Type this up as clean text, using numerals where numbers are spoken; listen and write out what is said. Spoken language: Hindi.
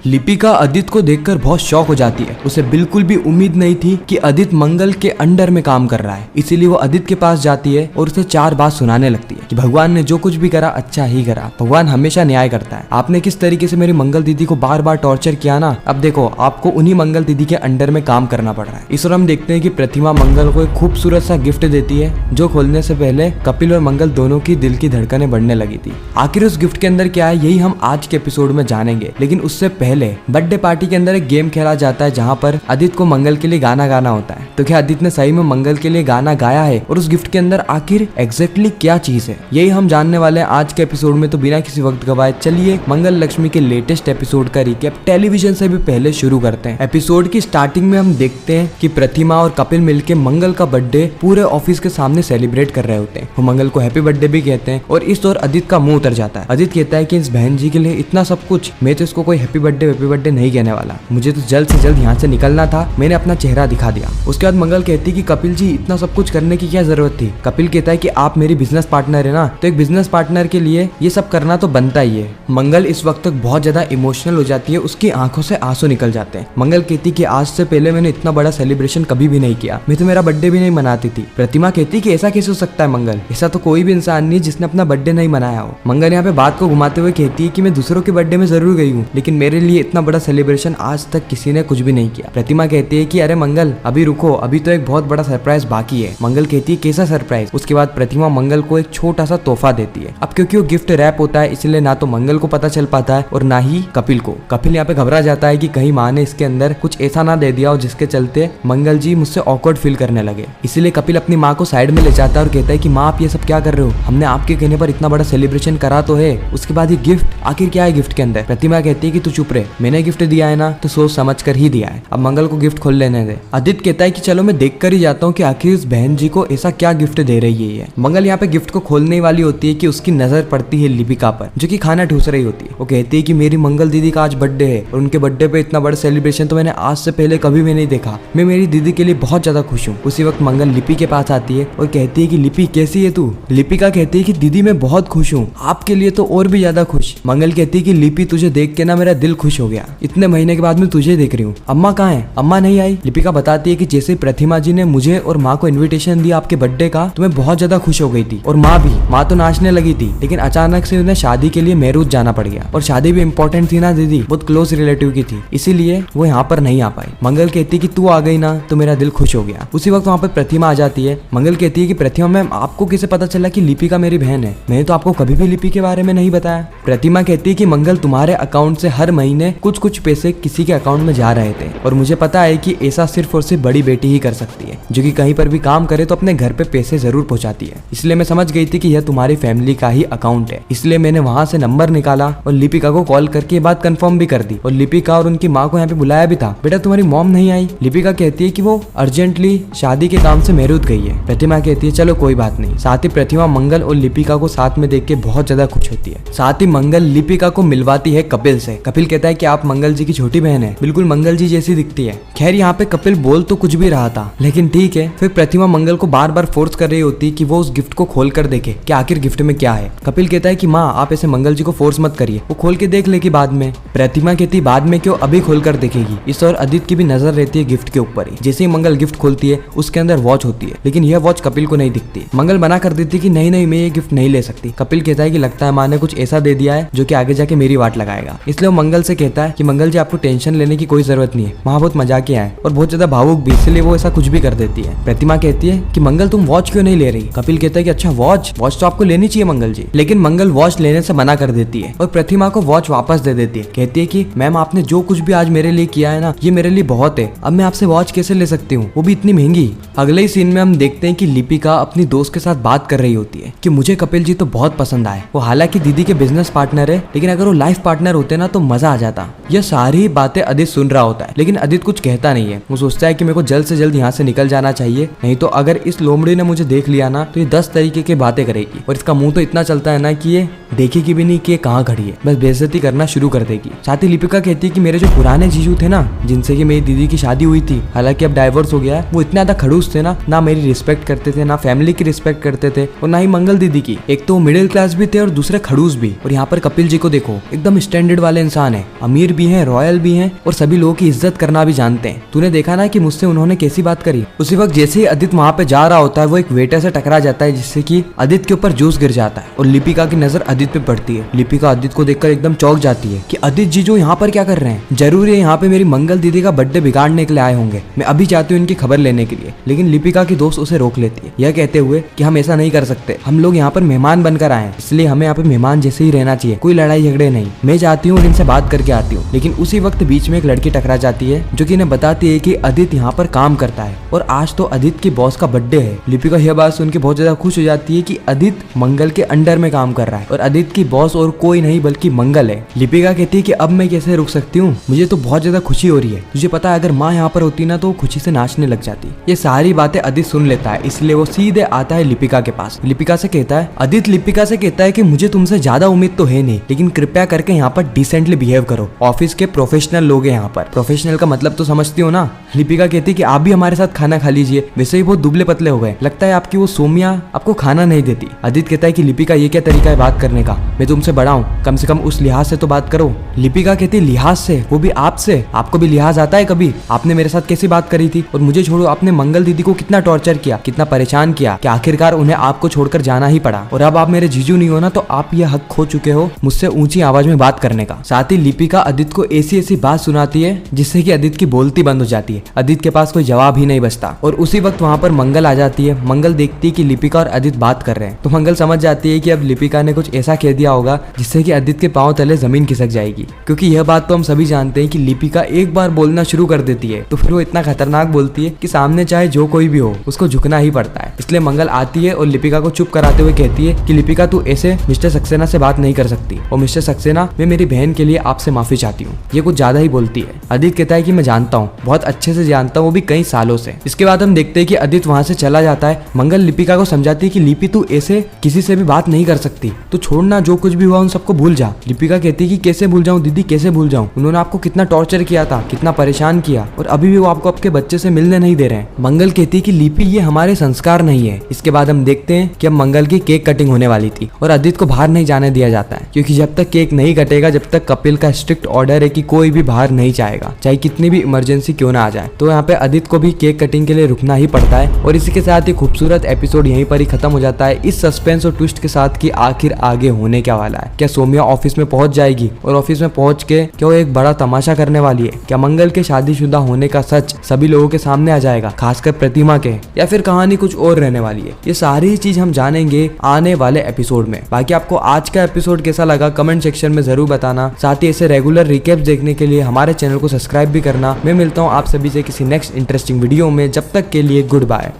लिपिका अदित को देखकर बहुत शॉक हो जाती है। उसे बिल्कुल भी उम्मीद नहीं थी कि अदित मंगल के अंडर में काम कर रहा है। इसीलिए वो अदित के पास जाती है और उसे 4 बात सुनाने लगती है कि भगवान ने जो कुछ भी करा अच्छा ही करा, भगवान हमेशा न्याय करता है। आपने किस तरीके से मेरी मंगल दीदी को बार बार टॉर्चर किया ना, अब देखो आपको उन्हीं मंगल दीदी के अंडर में काम करना पड़ रहा है। इस और हम देखते हैं कि प्रतिमा मंगल को एक खूबसूरत सा गिफ्ट देती है, जो खोलने से पहले कपिल और मंगल दोनों की दिल की धड़कनें बढ़ने लगी थी। आखिर उस गिफ्ट के अंदर क्या है, यही हम आज के एपिसोड में जानेंगे। लेकिन उससे पहले बर्थडे पार्टी के अंदर एक गेम खेला जाता है, जहाँ पर अदित को मंगल के लिए गाना गाना होता है। तो क्या अदित ने सही में मंगल के लिए गाना गाया है, और उस गिफ्ट के अंदर आखिर एग्जैक्टली क्या चीज है, यही हम जानने वाले हैं आज के एपिसोड में। तो बिना किसी वक्त गवाए चलिए मंगल लक्ष्मी के लेटेस्ट एपिसोड का रिकैप टेलीविजन से भी पहले शुरू करते हैं। एपिसोड की स्टार्टिंग में हम देखते हैं कि प्रतिमा और कपिल मिलके मंगल का बर्थडे पूरे ऑफिस के सामने सेलिब्रेट कर रहे होते हैं। वो मंगल को हैप्पी बर्थडे भी कहते हैं और इस दौर अदित का मुंह उतर जाता है। अदित कहता है कि इस बहन जी के लिए इतना सब कुछ, मैं तो इसको कोई हैप्पी बर्थडे नहीं कहने वाला, मुझे तो जल्द से जल्द यहाँ से निकलना था, मैंने अपना चेहरा दिखा दिया। उसके बाद मंगल कहती है कि कपिल जी इतना सब कुछ करने की क्या जरूरत थी। कपिल कहता है कि आप मेरी बिजनेस पार्टनर है ना, तो एक बिजनेस पार्टनर के लिए ये सब करना तो बनता ही है। मंगल इस वक्त तक बहुत ज्यादा इमोशनल हो जाती है, उसकी आंखों से आंसू निकल जाते हैं। मंगल कहती कि आज से पहले मैंने इतना बड़ा सेलिब्रेशन कभी भी नहीं किया, मैं तो मेरा बर्थडे भी नहीं मनाती थी। प्रतिमा कहती कि ऐसा कैसे हो सकता है मंगल, ऐसा तो कोई भी इंसान नहीं जिसने अपना बर्थडे नहीं मनाया हो। मंगल यहाँ पे बात को घुमाते हुए कहती है कि मैं दूसरों के बर्थडे में जरूर गई हूँ, लेकिन मेरे लिए इतना बड़ा सेलिब्रेशन आज तक किसी ने कुछ भी नहीं किया। प्रतिमा कहती है कि अरे मंगल अभी रुको, अभी तो एक बहुत बड़ा सरप्राइज बाकी है। मंगल कहती है कैसा सरप्राइज। उसके बाद प्रतिमा मंगल को एक छोटा सा तोहफा देती है। अब क्योंकि वो गिफ्ट रैप होता है, इसलिए ना तो मंगल को पता चल पाता है और ना ही कपिल को। कपिल यहाँ पे घबरा जाता है कि कहीं माँ ने इसके अंदर कुछ ऐसा ना दे दिया हो जिसके चलते मंगल जी मुझसे ऑकवर्ड फील करने लगे। इसीलिए कपिल अपनी माँ को साइड में ले जाता है और कहता है कि माँ आप ये सब क्या कर रहे हो, हमने आपके कहने पर इतना बड़ा सेलिब्रेशन करा तो है, उसके बाद ये गिफ्ट, आखिर क्या है गिफ्ट के अंदर। प्रतिमा कहती है कि तू चुप रहे, मैंने गिफ्ट दिया है ना तो सोच समझ कर ही दिया है, अब मंगल को गिफ्ट खोल लेने दे। आदित्य कहता है कि चलो मैं देख कर ही जाता हूँ कि आखिर इस बहन जी को ऐसा क्या गिफ्ट दे रही है। मंगल यहाँ पे गिफ्ट को खोलने वाली होती है कि उसकी नजर पड़ती है लिपिका पर, जो कि खाना ठूस रही होती है। वो कहती है कि मेरी मंगल दीदी का आज बर्थडे है और उनके बर्थडे पे इतना बड़ा सेलिब्रेशन तो मैंने आज से पहले कभी भी नहीं देखा, मैं मेरी दीदी के लिए बहुत ज्यादा खुश हूँ। उसी वक्त मंगल लिपि के पास आती है और कहती है कि लिपि कैसी है तू। लिपिका कहती है कि दीदी मैं बहुत खुश हूँ, आपके लिए तो और भी ज्यादा खुश। मंगल कहती है कि लिपि तुझे देख के ना मेरा दिल खुश हो गया, इतने महीने के बाद मैं तुझे देख रही हूँ। अम्मा कहाँ है, अम्मा नहीं आई। लिपिका बताती है कि जैसे प्रतिमा जी ने मुझे और माँ को इन्विटेशन दिया आपके बर्थडे का, तो मैं बहुत ज्यादा खुश हो गई थी और माँ भी। माँ तो नाचने लगी थी, लेकिन अचानक से उन्हें शादी के लिए मेरूज जाना पड़ गया, और शादी भी इम्पोर्टेंट थी ना दीदी, बहुत क्लोज रिलेटिव की थी, इसीलिए वो यहाँ पर नहीं आ पाई। मंगल कहती है कि तू आ गई ना तो मेरा दिल खुश हो गया। उसी वक्त वहाँ पे प्रतिमा आ जाती है। मंगल कहती है कि प्रतिमा मैम आपको कैसे पता चला कि लिपिका मेरी बहन है, मैंने तो आपको कभी भी लिपि के बारे में नहीं बताया। प्रतिमा कहती है कि मंगल तुम्हारे अकाउंट से हर महीने कुछ पैसे किसी के अकाउंट में जा रहे थे, और मुझे पता है कि ऐसा सिर्फ और सिर्फ बड़ी बेटी ही कर सकती है, जो कि कहीं पर भी काम करे तो अपने घर पे पैसे जरूर पहुंचाती है। इसलिए मैं समझ गई थी कि यह तुम्हारी फैमिली का ही अकाउंट है, इसलिए मैंने वहां से नंबर निकाला और लिपिका को कॉल करके ये बात कंफर्म भी कर दी, और लिपिका और उनकी माँ को यहाँ पे बुलाया भी था। बेटा तुम्हारी मॉम नहीं आई। लिपिका कहती है कि वो अर्जेंटली शादी के काम से मेहरूद गई है। प्रतिमा कहती है चलो कोई बात नहीं। साथ ही प्रतिमा मंगल और लिपिका को साथ में देख के बहुत ज्यादा खुश होती है। साथ ही मंगल लिपिका को मिलवाती है कपिल से। कपिल कहता है कि आप मंगल जी की छोटी बहन है, बिल्कुल मंगल जी जैसी दिखती है। खैर यहाँ पे कपिल बोल तो कुछ भी रहा था, लेकिन ठीक है। फिर प्रतिमा मंगल को बार बार फोर्स कर रही होती है कि वो उस गिफ्ट को खोल कर देखे कि आखिर गिफ्ट में क्या है। कपिल कहता है कि माँ आप ऐसे मंगल जी को फोर्स मत करिए, वो खोल के देख लेगी बाद में। प्रतिमा कहती बाद में क्यों, अभी खोल कर देखेगी। इस और आदित्य की भी नजर रहती है गिफ्ट के ऊपर ही। जैसे ही मंगल गिफ्ट खोलती है उसके अंदर वॉच होती है, लेकिन यह वॉच कपिल को नहीं दिखती। मंगल मना कर देती कि नहीं मैं ये गिफ्ट नहीं ले सकती। कपिल कहता है कि लगता है माँ ने कुछ ऐसा दे दिया है जो कि आगे जाके मेरी वाट लगाएगा, इसलिए वो मंगल से कहता है कि मंगल जी आपको टेंशन लेने की कोई जरूरत नहीं है, माँ बहुत मजाकिया है और बहुत ज्यादा भावुक भी, इसलिए वो ऐसा कुछ भी कर देती है। प्रतिमा कहती है कि मंगल तुम वॉच क्यों नहीं ले रही। कपिल कहता है कि अच्छा वॉच तो आपको लेनी चाहिए मंगल जी, लेकिन मंगल वॉच लेने से मना कर देती है और प्रतिमा को वॉच वापस दे देती है। कहती है कि मैम आपने जो कुछ भी आज मेरे लिए किया है ना, ये मेरे लिए बहुत है, अब मैं आपसे वॉच कैसे ले सकती हूँ, वो भी इतनी महंगी। अगले ही सीन में हम देखते हैं कि लिपिका अपनी दोस्त के साथ बात कर रही होती है कि मुझे कपिल जी तो बहुत पसंद आए, वो हालांकि दीदी के बिजनेस पार्टनर है, लेकिन अगर वो लाइफ पार्टनर होते ना तो मजा आ जाता। यह सारी बातें आदित्य सुन रहा होता है, लेकिन आदित्य कुछ कहता नहीं है। वो सोचता है कि मेरे को जल्द से जल्द यहाँ से निकल जाना चाहिए, नहीं तो अगर इस लोमड़ी ने मुझे देख लिया ना तो ये 10 तरीके की बातें करेगी, और इसका मुंह तो इतना चलता है ना कि ये देखेगी भी नहीं कि ये कहाँ खड़ी है, बस बेइज्जती करना शुरू कर देगी। साथ ही लिपिका कहती है कि मेरे जो पुराने जीजू थे ना, जिनसे कि मेरी दीदी की शादी हुई थी, हालांकि अब डाइवोर्स हो गया है, वो इतने ज्यादा खड़ूस थे ना मेरी रिस्पेक्ट करते थे, ना फैमिली की रिस्पेक्ट करते थे, और ना ही मंगल दीदी की। एक तो मिडिल क्लास भी थे और दूसरे खड़ूस भी। और यहाँ पर कपिल जी को देखो, एकदम स्टैंडर्ड वाले इंसान है, अमीर भी हैं, रॉयल भी हैं और सभी लोगों की इज्जत करना भी जानते हैं। तूने देखा ना कि मुझसे उन्होंने कैसी बात करी। उसी वक्त जैसे ही आदित्य वहाँ पे जा रहा होता है वो एक वेटर से टकरा जाता है जिससे कि आदित्य के ऊपर जूस गिर जाता है और लिपिका की नजर आदित्य पे पड़ती है। लिपिका आदित्य को देखकर एकदम चौंक जाती है कि आदित्य जी जो यहाँ पर क्या कर रहे हैं, जरूर ये यहाँ पे मेरी मंगल दीदी का बर्थडे बिगाड़ने के लिए आए होंगे। मैं अभी चाहती हूँ इनकी खबर लेने के लिए, लेकिन लिपिका की दोस्त उसे रोक लेती है, यह कहते हुए कि हम ऐसा नहीं कर सकते, हम लोग यहाँ पर मेहमान बनकर आए हैं, इसलिए हमें यहाँ पे मेहमान जैसे ही रहना चाहिए, कोई लड़ाई झगड़े नहीं। मैं चाहती हूँ इनसे बात करके आती हूँ। लेकिन उसी वक्त बीच में एक लड़की टकरा जाती है जो कि इन्हें बताती है कि आदित्य यहाँ पर काम करता है और आज तो आदित्य की बॉस का बर्थडे है। लिपिका यह बात सुन के बहुत ज्यादा खुश हो जाती है कि आदित्य मंगल के अंडर में काम कर रहा है और आदित्य की बॉस और कोई नहीं बल्कि मंगल है। लिपिका कहती है कि अब मैं कैसे रुक सकती हूँ, मुझे तो बहुत ज्यादा खुशी हो रही है। तुझे पता है अगर माँ यहाँ पर होती ना तो खुशी से नाचने लग जाती। ये सारी बातें आदित्य सुन लेता है, इसलिए वो सीधे आता है लिपिका के पास। लिपिका से कहता है, आदित्य लिपिका से कहता है कि मुझे तुमसे ज्यादा उम्मीद तो है नहीं, लेकिन कृपया करके यहाँ पर डिसेंटली बिहेव करो। ऑफिस के प्रोफेशनल लोग हैं यहाँ पर। प्रोफेशनल का मतलब तो समझती हो ना। लिपिका कहती है कि आप भी हमारे साथ खाना खा लीजिए, वैसे ही बहुत दुबले पतले हो गए, लगता है आपकी वो सोमिया आपको खाना नहीं देती। आदित्य कहता है कि लिपिका ये क्या तरीका है बात करने का, मैं तुमसे बड़ा हूँ, कम से कम उस लिहाज से तो बात करो। लिपिका कहती है लिहाज से, वो भी आपसे, आपको भी लिहाज आता है कभी? आपने मेरे साथ कैसी बात करी थी? और मुझे छोड़ो, आपने मंगल दीदी को कितना टॉर्चर किया, कितना परेशान किया कि आखिरकार उन्हें आपको छोड़कर जाना ही पड़ा। और अब आप मेरे जीजू नहीं हो ना, तो आप ये हक खो चुके हो मुझसे ऊंची आवाज में बात करने का। साथ ही लिपिका आदित्य को ऐसी ऐसी बात सुनाती है जिससे कि आदित्य की बोलती बंद हो जाती है। आदित्य के पास कोई जवाब ही नहीं बचता। और उसी वक्त वहाँ पर मंगल आ जाती है। मंगल देखती है कि लिपिका और आदित्य बात कर रहे हैं, तो मंगल समझ जाती है कि अब लिपिका ने कुछ ऐसा कह दिया होगा जिससे कि आदित्य के पांव तले जमीन खिसक जाएगी। क्योंकि यह बात तो हम सभी जानते हैं कि लिपिका एक बार बोलना शुरू कर देती है तो फिर वो इतना खतरनाक बोलती है कि सामने चाहे जो कोई भी हो उसको झुकना ही पड़ता है। इसलिए मंगल आती है और लिपिका को चुप कराते हुए कहती है कि लिपिका तू ऐसे मिस्टर सक्सेना से बात नहीं कर सकती, और मिस्टर सक्सेना मैं मेरी बहन के लिए आपसे माफी चाहती हूँ। ये कुछ ज्यादा ही बोलती है। आदित्य कहता है कि मैं जानता हूँ, बहुत अच्छे से जानता हूँ, वो भी कई सालों से। इसके बाद हम देखते हैं कि आदित्य वहाँ से चला जाता है। मंगल लिपिका को समझाती है कि लिपि तू ऐसे किसी से भी बात नहीं कर सकती, तो छोड़ना, जो कुछ भी हुआ उन सबको भूल जा। लिपिका कहती है कि कैसे भूल जाऊं दीदी, कैसे भूल जाऊं, उन्होंने आपको कितना टॉर्चर किया था, कितना परेशान किया, और अभी भी वो आपको आपके बच्चे से मिलने नहीं दे रहे हैं। मंगल कहती है कि लिपि ये हमारे संस्कार नहीं है। इसके बाद हम देखते हैं कि अब मंगल की केक कटिंग होने वाली थी और आदित्य को बाहर नहीं जाने दिया जाता है, क्योंकि जब तक केक नहीं कटेगा, जब तक कपिल का स्ट्रिक्ट ऑर्डर है कि कोई भी बाहर नहीं जाएगा, चाहे कितनी भी इमरजेंसी क्यों ना आ जाए। तो यहाँ पे आदित्य को भी केक कटिंग के लिए रुकना ही पड़ता है। और इसी के साथ ही खूबसूरत एपिसोड यहीं पर ही खत्म हो जाता है, इस सस्पेंस और ट्विस्ट के साथ कि आखिर आगे होने क्या वाला है। क्या सोमिया ऑफिस में पहुंच जाएगी और ऑफिस में पहुंच के क्या वो एक बड़ा तमाशा करने वाली है? क्या मंगल के शादीशुदा होने का सच सभी लोगों के सामने आ जाएगा, खासकर प्रतिमा के, या फिर कहानी कुछ और रहने वाली है? ये सारी चीज हम जानेंगे आने वाले एपिसोड में। बाकी आपको आज का एपिसोड कैसा लगा कमेंट सेक्शन में जरूर बताना। साथ ही ऐसे रेगुलर रिकैप्स देखने के लिए हमारे चैनल को सब्सक्राइब भी करना। मैं मिलता हूँ आप सभी से किसी नेक्स्ट इंटरेस्टिंग वीडियो में। जब तक के लिए गुड बाय।